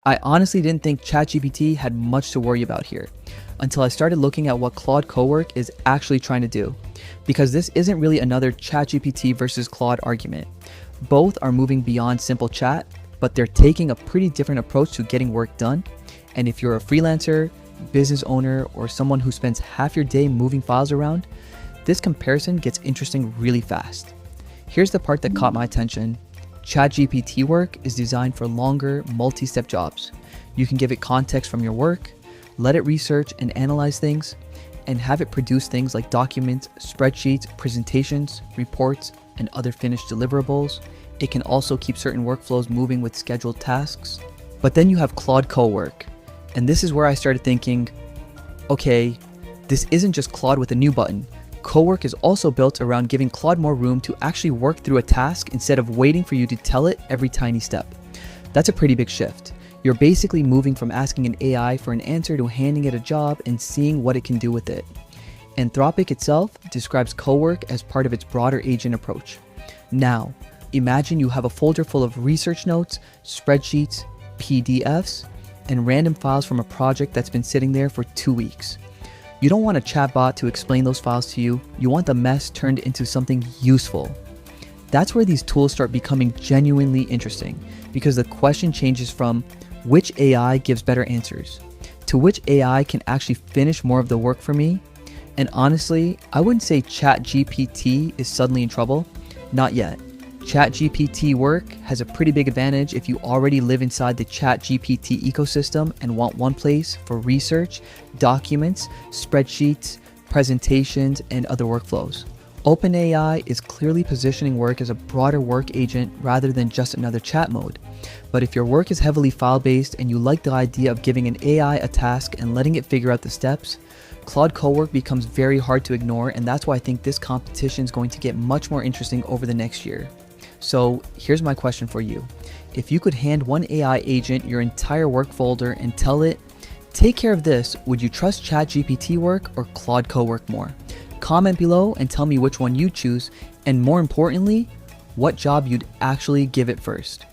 I honestly didn't think ChatGPT had much to worry about here until I started looking at what Claude Cowork is actually trying to do. Because this isn't really another ChatGPT versus Claude argument. Both are moving beyond simple chat, but they're taking a pretty different approach to getting work done. And if you're a freelancer, business owner, or someone who spends half your day moving files around, this comparison gets interesting really fast. Here's the part that caught my attention. ChatGPT Work is designed for longer, multi-step jobs. You can give it context from your work, let it research and analyze things, and have it produce things like documents, spreadsheets, presentations, reports, and other finished deliverables. It can also keep certain workflows moving with scheduled tasks. But then you have Claude Cowork, and this is where I started thinking, okay, this isn't just Claude with a new button. Cowork is also built around giving Claude more room to actually work through a task instead of waiting for you to tell it every tiny step. That's a pretty big shift. You're basically moving from asking an AI for an answer to handing it a job and seeing what it can do with it. Anthropic itself describes Cowork as part of its broader agent approach. Now, imagine you have a folder full of research notes, spreadsheets, PDFs, and random files from a project that's been sitting there for 2 weeks. You don't want a chatbot to explain those files to you. You want the mess turned into something useful. That's where these tools start becoming genuinely interesting, because the question changes from which AI gives better answers to which AI can actually finish more of the work for me. And honestly, I wouldn't say ChatGPT is suddenly in trouble. Not yet. ChatGPT Work has a pretty big advantage if you already live inside the ChatGPT ecosystem and want one place for research, documents, spreadsheets, presentations, and other workflows. OpenAI is clearly positioning Work as a broader work agent rather than just another chat mode. But if your work is heavily file-based and you like the idea of giving an AI a task and letting it figure out the steps, Claude Cowork becomes very hard to ignore, and that's why I think this competition is going to get much more interesting over the next year. So here's my question for you. If you could hand one AI agent your entire work folder and tell it, take care of this, would you trust ChatGPT Work or Claude Cowork more? Comment below and tell me which one you choose, and more importantly, what job you'd actually give it first.